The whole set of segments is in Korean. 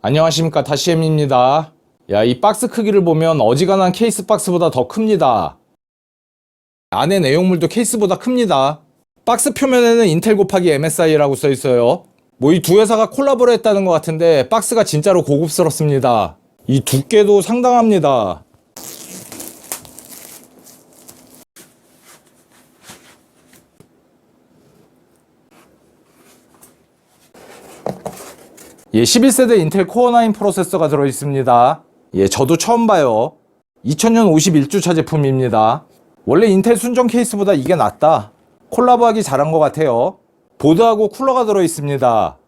안녕하십니까, 다시엠입니다. 야, 이 박스 크기를 보면 어지간한 케이스 박스보다 더 큽니다. 안에 내용물도 케이스보다 큽니다. 박스 표면에는 인텔 곱하기 MSI라고 써있어요. 뭐 이 두 회사가 콜라보를 했다는 것 같은데 박스가 진짜로 고급스럽습니다. 이 두께도 상당합니다. 예, 11세대 인텔 코어 9 프로세서가 들어있습니다. 예, 저도 처음 봐요. 2000년 51주차 제품입니다. 원래 인텔 순정 케이스보다 이게 낫다. 콜라보하기 잘한 것 같아요. 보드하고 쿨러가 들어있습니다.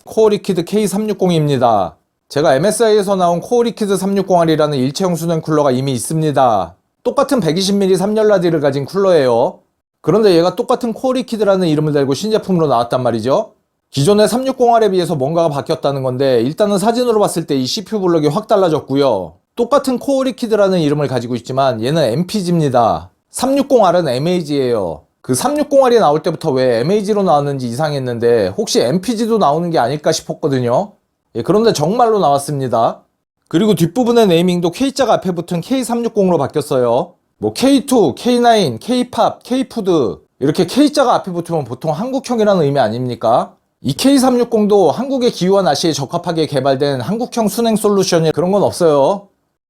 코어 리퀴드 K360입니다. 제가 MSI에서 나온 코어 리퀴드 360R이라는 일체형 순행 쿨러가 이미 있습니다. 똑같은 120mm 3열 라디를 가진 쿨러예요. 그런데 얘가 똑같은 코어 리퀴드라는 이름을 달고 신제품으로 나왔단 말이죠. 기존의 360R에 비해서 뭔가가 바뀌었다는 건데, 일단은 사진으로 봤을 때 이 CPU 블럭이 확 달라졌고요. 똑같은 코어 리퀴드라는 이름을 가지고 있지만 얘는 MPG입니다. 360R은 MAG예요. 그 360R이 나올 때부터 왜 MAG로 나왔는지 이상했는데 혹시 MPG도 나오는 게 아닐까 싶었거든요. 예, 그런데 정말로 나왔습니다. 그리고 뒷부분의 네이밍도 K자가 앞에 붙은 K360으로 바뀌었어요. 뭐 K2, K9, K-POP, K-FOOD 이렇게 K자가 앞에 붙으면 보통 한국형이라는 의미 아닙니까? 이 K360도 한국의 기후와 날씨에 적합하게 개발된 한국형 순행 솔루션이 그런 건 없어요.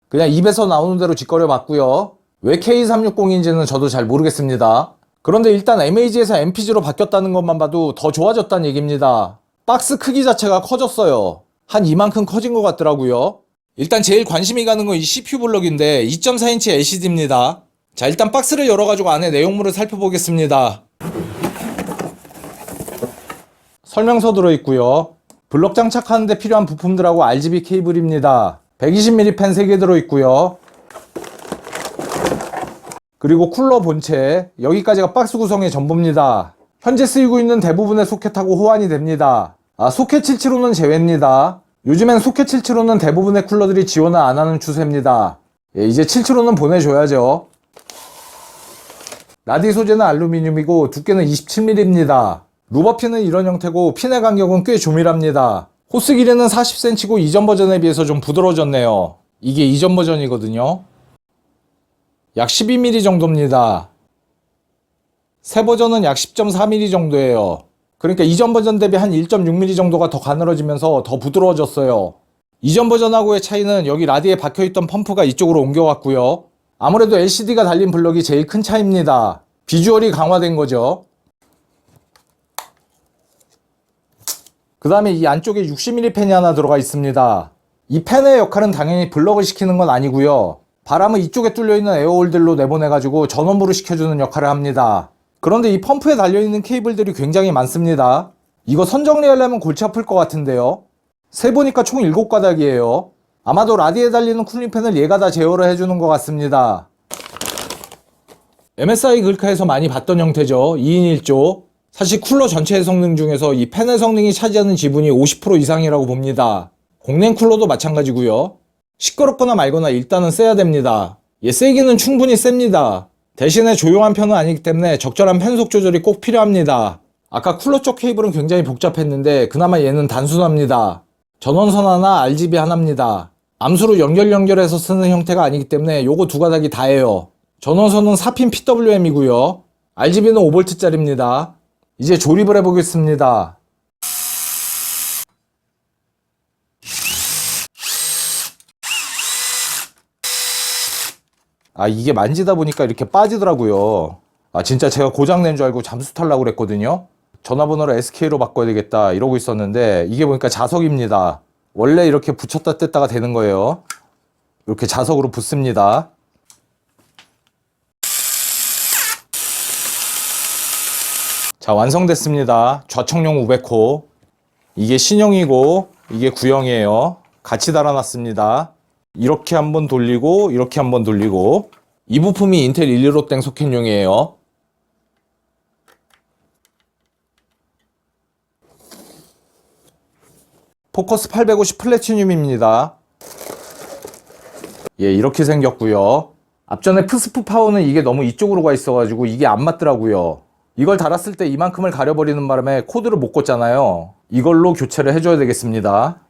그냥 입에서 나오는 대로 짓거려 봤고요. 왜 K360인지는 저도 잘 모르겠습니다. 그런데 일단 MAG에서 MPG로 바뀌었다는 것만 봐도 더 좋아졌다는 얘기입니다. 박스 크기 자체가 커졌어요. 한 이만큼 커진 것 같더라고요. 일단 제일 관심이 가는 건 이 CPU 블럭인데 2.4인치 LCD입니다. 자, 일단 박스를 열어가지고 안에 내용물을 살펴보겠습니다. 설명서 들어있고요. 블럭 장착하는데 필요한 부품들하고 RGB 케이블입니다. 120mm 펜 3개 들어있고요. 그리고 쿨러 본체, 여기까지가 박스 구성의 전부입니다. 현재 쓰이고 있는 대부분의 소켓하고 호환이 됩니다. 소켓 775는 제외입니다. 요즘엔 소켓 775는 대부분의 쿨러들이 지원을 안 하는 추세입니다. 예, 이제 775는 보내줘야죠. 라디 소재는 알루미늄이고 두께는 27mm입니다. 루버핀은 이런 형태고 핀의 간격은 꽤 조밀합니다. 호스 길이는 40cm고 이전 버전에 비해서 좀 부드러워졌네요. 이게 이전 버전이거든요. 약 12mm 정도입니다. 새 버전은 약 10.4mm 정도예요. 그러니까 이전 버전 대비 한 1.6mm 정도가 더 가늘어지면서 더 부드러워졌어요. 이전 버전하고의 차이는 여기 라디에 박혀있던 펌프가 이쪽으로 옮겨왔고요. 아무래도 LCD가 달린 블럭이 제일 큰 차이입니다. 비주얼이 강화된 거죠. 그 다음에 이 안쪽에 60mm 팬이 하나 들어가 있습니다. 이 팬의 역할은 당연히 블럭을 식히는 건 아니고요. 바람을 이쪽에 뚫려있는 에어홀들로 내보내가지고 전원부를 식혀주는 역할을 합니다. 그런데 이 펌프에 달려있는 케이블들이 굉장히 많습니다. 이거 선정리하려면 골치 아플 것 같은데요. 세보니까 총 7가닥이에요. 아마도 라디에 달리는 쿨링팬을 얘가 다 제어를 해주는 것 같습니다. MSI 글카에서 많이 봤던 형태죠. 2인 1조. 사실 쿨러 전체의 성능 중에서 이 팬의 성능이 차지하는 지분이 50% 이상이라고 봅니다. 공랭 쿨러도 마찬가지고요. 시끄럽거나 말거나 일단은 세야 됩니다. 세기는 충분히 셉니다. 대신에 조용한 편은 아니기 때문에 적절한 편속 조절이 꼭 필요합니다. 아까 쿨러 쪽 케이블은 굉장히 복잡했는데 그나마 얘는 단순합니다. 전원선 하나, RGB 하나입니다. 암수로 연결해서 쓰는 형태가 아니기 때문에 요거 두 가닥이 다예요. 전원선은 4핀 PWM이고요. RGB는 5V짜리입니다. 이제 조립을 해보겠습니다. 이게 만지다 보니까 이렇게 빠지더라고요. 진짜 제가 고장낸 줄 알고 잠수 타려고 그랬거든요. 전화번호를 SK로 바꿔야 되겠다 이러고 있었는데 이게 보니까 자석입니다. 원래 이렇게 붙였다 뗐다가 되는 거예요. 이렇게 자석으로 붙습니다. 자, 완성됐습니다. 좌청용 500호. 이게 신형이고 이게 구형이에요. 같이 달아놨습니다. 이렇게 한번 돌리고 이렇게 한번 돌리고, 이 부품이 인텔 115땡 소켓용이에요. 포커스 850 플래티늄입니다. 이렇게 생겼고요. 앞전에 프스프 파워는 이게 너무 이쪽으로 가 있어가지고 이게 안 맞더라고요. 이걸 달았을 때 이만큼을 가려버리는 바람에 코드를 못 꽂잖아요. 이걸로 교체를 해줘야 되겠습니다.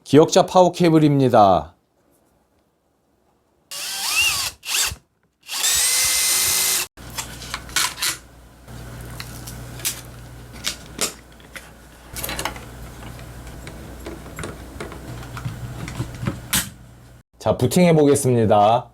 기역자 파워 케이블입니다. 자, 부팅해 보겠습니다.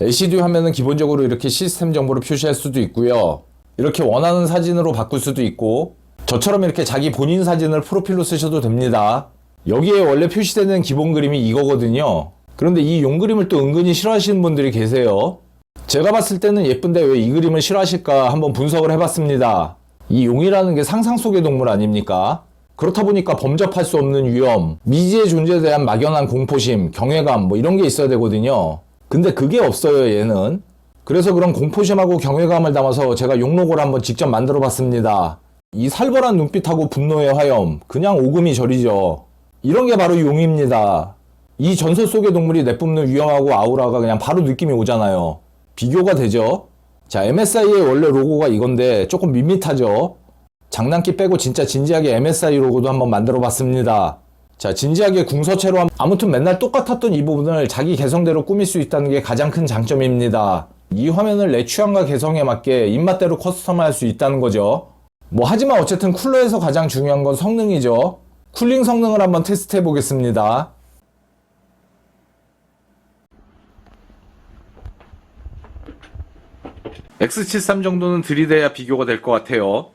LCD 화면은 기본적으로 이렇게 시스템 정보를 표시할 수도 있고요. 이렇게 원하는 사진으로 바꿀 수도 있고, 저처럼 이렇게 자기 본인 사진을 프로필로 쓰셔도 됩니다. 여기에 원래 표시되는 기본 그림이 이거거든요. 그런데 이 용 그림을 또 은근히 싫어하시는 분들이 계세요. 제가 봤을 때는 예쁜데 왜 이 그림을 싫어하실까 한번 분석을 해봤습니다. 이 용이라는 게 상상 속의 동물 아닙니까? 그렇다 보니까 범접할 수 없는 위험, 미지의 존재에 대한 막연한 공포심, 경외감 뭐 이런 게 있어야 되거든요. 근데 그게 없어요, 얘는. 그래서 그런 공포심하고 경외감을 담아서 제가 용 로고를 한번 직접 만들어 봤습니다. 이 살벌한 눈빛하고 분노의 화염, 그냥 오금이 저리죠. 이런 게 바로 용입니다. 이 전설 속의 동물이 내뿜는 위험하고 아우라가 그냥 바로 느낌이 오잖아요. 비교가 되죠? 자, MSI의 원래 로고가 이건데 조금 밋밋하죠? 장난기 빼고 진짜 진지하게 MSI 로고도 한번 만들어 봤습니다. 자, 진지하게 궁서체로 아무튼 맨날 똑같았던 이 부분을 자기 개성대로 꾸밀 수 있다는 게 가장 큰 장점입니다. 이 화면을 내 취향과 개성에 맞게 입맛대로 커스텀할 수 있다는 거죠. 뭐 하지만 어쨌든 쿨러에서 가장 중요한 건 성능이죠. 쿨링 성능을 한번 테스트 해 보겠습니다. X73 정도는 들이대야 비교가 될 것 같아요.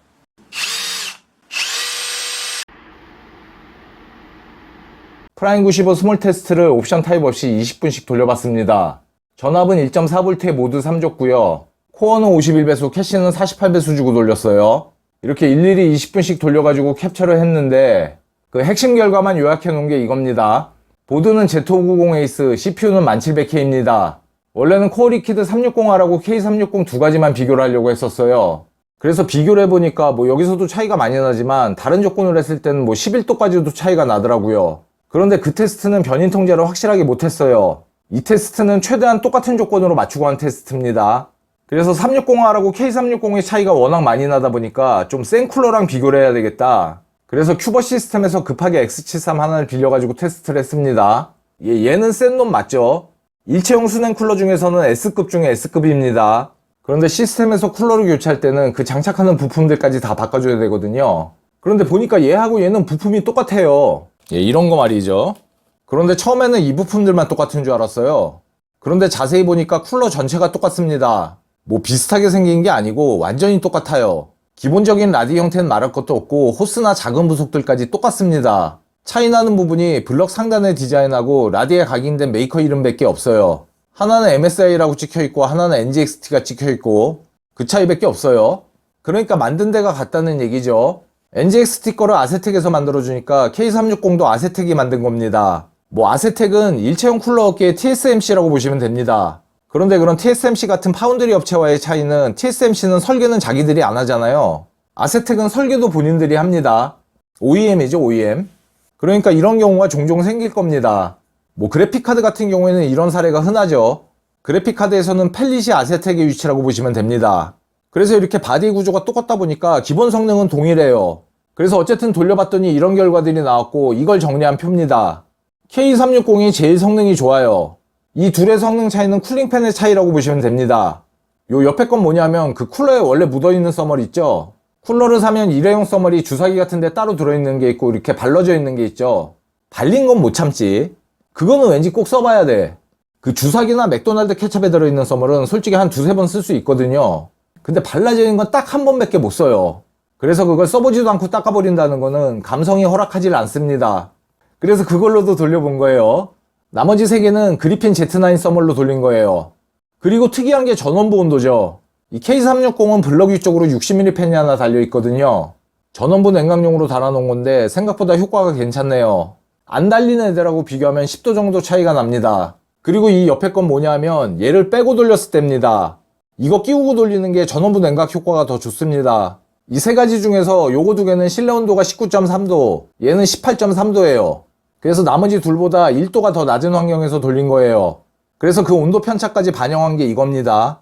프라임 95 스몰 테스트를 옵션 타입 없이 20분씩 돌려봤습니다. 전압은 1.4V에 모두 3줬고요. 코어는 51배수, 캐시는 48배수 주고 돌렸어요. 이렇게 일일이 20분씩 돌려가지고 캡처를 했는데 그 핵심 결과만 요약해 놓은 게 이겁니다. 보드는 Z590 에이스, CPU는 1700K입니다. 원래는 코어 리퀴드 360R하고 K360 두 가지만 비교를 하려고 했었어요. 그래서 비교를 해보니까 뭐 여기서도 차이가 많이 나지만 다른 조건으로 했을 때는 뭐 11도까지도 차이가 나더라고요. 그런데 그 테스트는 변인 통제를 확실하게 못했어요. 이 테스트는 최대한 똑같은 조건으로 맞추고 한 테스트입니다. 그래서 360R하고 K360의 차이가 워낙 많이 나다 보니까 좀 센 쿨러랑 비교를 해야 되겠다. 그래서 큐버 시스템에서 급하게 X73 하나를 빌려가지고 테스트를 했습니다. 얘는 센 놈 맞죠? 일체형 수냉 쿨러 중에서는 S급 중에 S급입니다. 그런데 시스템에서 쿨러를 교체할 때는 그 장착하는 부품들까지 다 바꿔줘야 되거든요. 그런데 보니까 얘하고 얘는 부품이 똑같아요. 이런 거 말이죠. 그런데 처음에는 이 부품들만 똑같은 줄 알았어요. 그런데 자세히 보니까 쿨러 전체가 똑같습니다. 뭐 비슷하게 생긴 게 아니고 완전히 똑같아요. 기본적인 라디 형태는 말할 것도 없고 호스나 작은 부속들까지 똑같습니다. 차이 나는 부분이 블럭 상단의 디자인하고 라디에 각인된 메이커 이름밖에 없어요. 하나는 MSI라고 찍혀있고 하나는 NGXT가 찍혀있고 그 차이밖에 없어요. 그러니까 만든 데가 같다는 얘기죠. NGXT 거를 아세텍에서 만들어주니까 K360도 아세텍이 만든 겁니다. 뭐 아세텍은 일체형 쿨러 업계의 TSMC라고 보시면 됩니다. 그런데 그런 TSMC 같은 파운드리 업체와의 차이는 TSMC는 설계는 자기들이 안 하잖아요. 아세텍은 설계도 본인들이 합니다. OEM이죠, OEM. 그러니까 이런 경우가 종종 생길 겁니다. 뭐 그래픽카드 같은 경우에는 이런 사례가 흔하죠. 그래픽카드에서는 펠릿이 아세텍의 위치라고 보시면 됩니다. 그래서 이렇게 바디 구조가 똑같다 보니까 기본 성능은 동일해요. 그래서 어쨌든 돌려봤더니 이런 결과들이 나왔고 이걸 정리한 표입니다. K360이 제일 성능이 좋아요. 이 둘의 성능 차이는 쿨링팬의 차이라고 보시면 됩니다. 요 옆에 건 뭐냐면 그 쿨러에 원래 묻어있는 써멀 있죠? 쿨러를 사면 일회용 써멀이 주사기 같은 데 따로 들어있는 게 있고 이렇게 발라져 있는 게 있죠? 발린 건 못 참지. 그거는 왠지 꼭 써봐야 돼. 그 주사기나 맥도날드 케첩에 들어있는 써멀은 솔직히 한 두세 번 쓸 수 있거든요. 근데 발라져 있는 건 딱 한 번밖에 못 써요. 그래서 그걸 써보지도 않고 닦아버린다는 거는 감성이 허락하지 않습니다. 그래서 그걸로도 돌려본 거예요. 나머지 3개는 그리핀 Z9 써멀로 돌린 거예요. 그리고 특이한 게 전원부 온도죠. 이 K360은 블럭 위쪽으로 60mm 팬이 하나 달려있거든요. 전원부 냉각용으로 달아놓은 건데 생각보다 효과가 괜찮네요. 안 달리는 애들하고 비교하면 10도 정도 차이가 납니다. 그리고 이 옆에 건 뭐냐면 얘를 빼고 돌렸을 때입니다. 이거 끼우고 돌리는 게 전원부 냉각 효과가 더 좋습니다. 이 세 가지 중에서 요거 두 개는 실내 온도가 19.3도, 얘는 18.3도예요. 그래서 나머지 둘보다 1도가 더 낮은 환경에서 돌린 거예요. 그래서 그 온도 편차까지 반영한 게 이겁니다.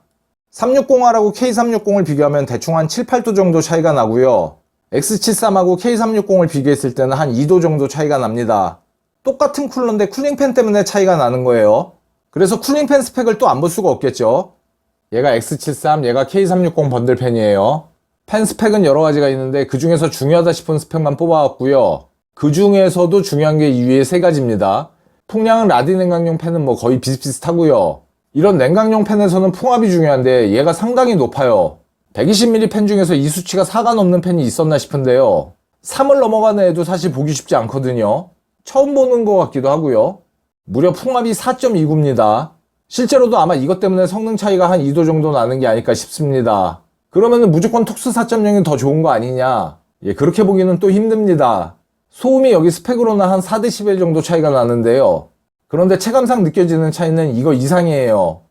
360R하고 K360을 비교하면 대충 한 7, 8도 정도 차이가 나고요. X73하고 K360을 비교했을 때는 한 2도 정도 차이가 납니다. 똑같은 쿨러인데 쿨링팬 때문에 차이가 나는 거예요. 그래서 쿨링팬 스펙을 또 안 볼 수가 없겠죠. 얘가 X73, 얘가 K360 번들팬이에요. 팬 스펙은 여러 가지가 있는데 그 중에서 중요하다 싶은 스펙만 뽑아왔고요. 그 중에서도 중요한 게 이 위에 세 가지입니다. 풍량 라디 냉각용 팬은 뭐 거의 비슷비슷하고요. 이런 냉각용 팬에서는 풍압이 중요한데 얘가 상당히 높아요. 120mm 팬 중에서 이 수치가 4가 넘는 팬이 있었나 싶은데요. 3을 넘어가는 애도 사실 보기 쉽지 않거든요. 처음 보는 것 같기도 하고요. 무려 풍압이 4.29입니다. 실제로도 아마 이것 때문에 성능 차이가 한 2도 정도 나는 게 아닐까 싶습니다. 그러면은 무조건 톡스 4.0이 더 좋은 거 아니냐? 그렇게 보기는 또 힘듭니다. 소음이 여기 스펙으로는 한 4dB 정도 차이가 나는데요. 그런데 체감상 느껴지는 차이는 이거 이상이에요.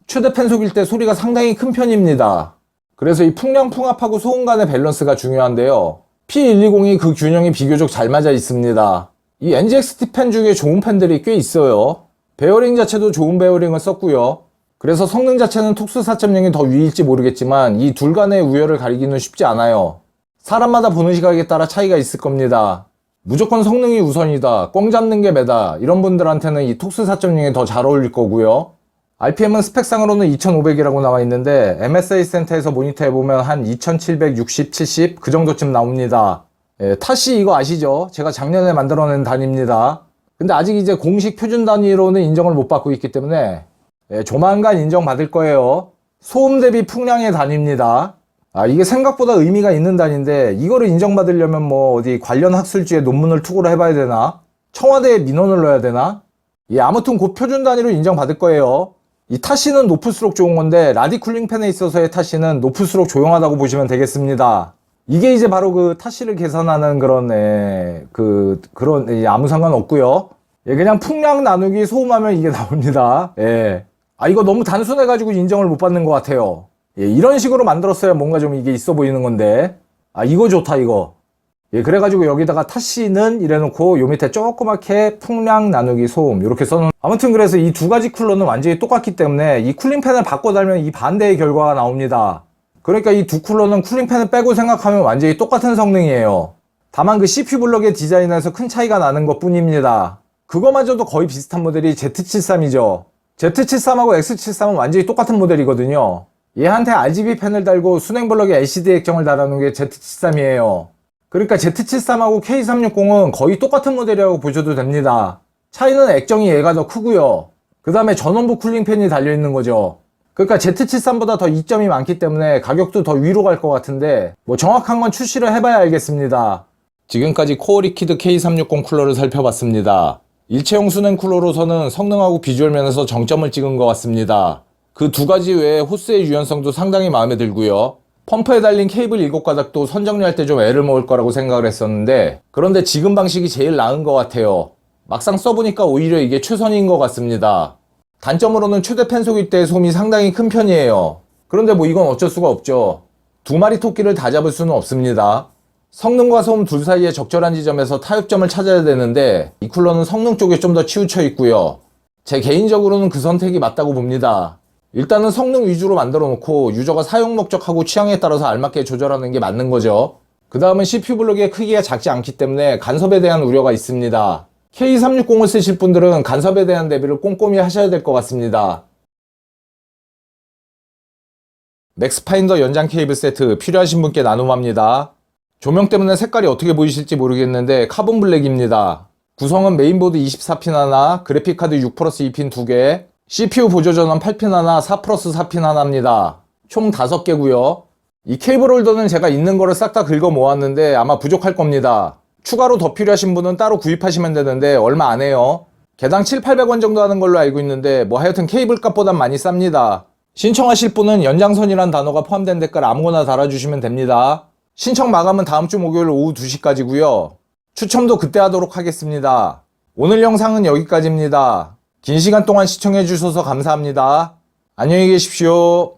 최대 팬속일 때 소리가 상당히 큰 편입니다. 그래서 이 풍량, 풍압하고 소음 간의 밸런스가 중요한데요. P120이 그 균형이 비교적 잘 맞아 있습니다. 이 NGXT 팬 중에 좋은 팬들이 꽤 있어요. 베어링 자체도 좋은 베어링을 썼고요. 그래서 성능 자체는 톡스 4.0이 더 위일지 모르겠지만 이 둘 간의 우열을 가리기는 쉽지 않아요. 사람마다 보는 시각에 따라 차이가 있을 겁니다. 무조건 성능이 우선이다, 꽝 잡는 게 매다 이런 분들한테는 이 톡스 4.0이 더 잘 어울릴 거고요. RPM은 스펙상으로는 2500이라고 나와 있는데 MSI 센터에서 모니터해보면 한 2760, 70 그 정도쯤 나옵니다. 타시 이거 아시죠? 제가 작년에 만들어낸 단위입니다. 근데 아직 이제 공식 표준 단위로는 인정을 못 받고 있기 때문에 조만간 인정받을 거예요. 소음 대비 풍량의 단위입니다. 이게 생각보다 의미가 있는 단위인데 이거를 인정받으려면 뭐 어디 관련 학술지에 논문을 투고를 해봐야 되나? 청와대에 민원을 넣어야 되나? 아무튼 곧 표준 단위로 인정받을 거예요. 이 타시는 높을수록 좋은 건데 라디 쿨링 팬에 있어서의 타시는 높을수록 조용하다고 보시면 되겠습니다. 이게 이제 바로 그 타시를 계산하는 그런 아무 상관 없고요. 그냥 풍량 나누기 소음하면 이게 나옵니다. 이거 너무 단순해가지고 인정을 못 받는 것 같아요. 이런 식으로 만들었어야 뭔가 좀 이게 있어 보이는 건데 이거 좋다 이거. 그래가지고 여기다가 타시는 이래놓고 요 밑에 조그맣게 풍량 나누기 소음 이렇게 써놓은. 아무튼 그래서 이 두 가지 쿨러는 완전히 똑같기 때문에 이 쿨링팬을 바꿔 달면 이 반대의 결과가 나옵니다. 그러니까 이 두 쿨러는 쿨링팬을 빼고 생각하면 완전히 똑같은 성능이에요. 다만 그 CPU 블럭의 디자인에서 큰 차이가 나는 것 뿐입니다. 그거마저도 거의 비슷한 모델이 Z73이죠. Z73하고 X73은 완전히 똑같은 모델이거든요. 얘한테 RGB 팬을 달고 순행 블럭에 LCD 액정을 달아놓은 게 Z73이에요. 그러니까 Z73하고 K360은 거의 똑같은 모델이라고 보셔도 됩니다. 차이는 액정이 얘가 더 크고요. 그 다음에 전원부 쿨링팬이 달려있는 거죠. 그러니까 Z73보다 더 이점이 많기 때문에 가격도 더 위로 갈 것 같은데 뭐 정확한 건 출시를 해봐야 알겠습니다. 지금까지 코어 리퀴드 K360 쿨러를 살펴봤습니다. 일체형 순행 쿨러로서는 성능하고 비주얼 면에서 정점을 찍은 것 같습니다. 그 두 가지 외에 호스의 유연성도 상당히 마음에 들고요. 펌프에 달린 케이블 7가닥도 선정리할 때 좀 애를 먹을 거라고 생각을 했었는데 그런데 지금 방식이 제일 나은 것 같아요. 막상 써보니까 오히려 이게 최선인 것 같습니다. 단점으로는 최대 팬속일 때 소음이 상당히 큰 편이에요. 그런데 뭐 이건 어쩔 수가 없죠. 두 마리 토끼를 다 잡을 수는 없습니다. 성능과 소음 둘 사이의 적절한 지점에서 타협점을 찾아야 되는데 이 쿨러는 성능 쪽에 좀 더 치우쳐 있고요. 제 개인적으로는 그 선택이 맞다고 봅니다. 일단은 성능 위주로 만들어 놓고 유저가 사용 목적하고 취향에 따라서 알맞게 조절하는 게 맞는 거죠. 그 다음은 CPU 블록의 크기가 작지 않기 때문에 간섭에 대한 우려가 있습니다. K360을 쓰실 분들은 간섭에 대한 대비를 꼼꼼히 하셔야 될 것 같습니다. 맥스파인더 연장 케이블 세트 필요하신 분께 나눔합니다. 조명 때문에 색깔이 어떻게 보이실지 모르겠는데 카본 블랙입니다. 구성은 메인보드 24핀 하나, 그래픽카드 6+2핀 2개, CPU 보조 전원 8핀 하나, 4+4핀 하나입니다. 총 5개고요. 이 케이블 홀더는 제가 있는 거를 싹 다 긁어 모았는데 아마 부족할 겁니다. 추가로 더 필요하신 분은 따로 구입하시면 되는데 얼마 안 해요. 개당 700~800원 정도 하는 걸로 알고 있는데 뭐 하여튼 케이블 값보단 많이 쌉니다. 신청하실 분은 연장선이란 단어가 포함된 댓글 아무거나 달아주시면 됩니다. 신청 마감은 다음 주 목요일 오후 2시까지고요. 추첨도 그때 하도록 하겠습니다. 오늘 영상은 여기까지입니다. 긴 시간 동안 시청해주셔서 감사합니다. 안녕히 계십시오.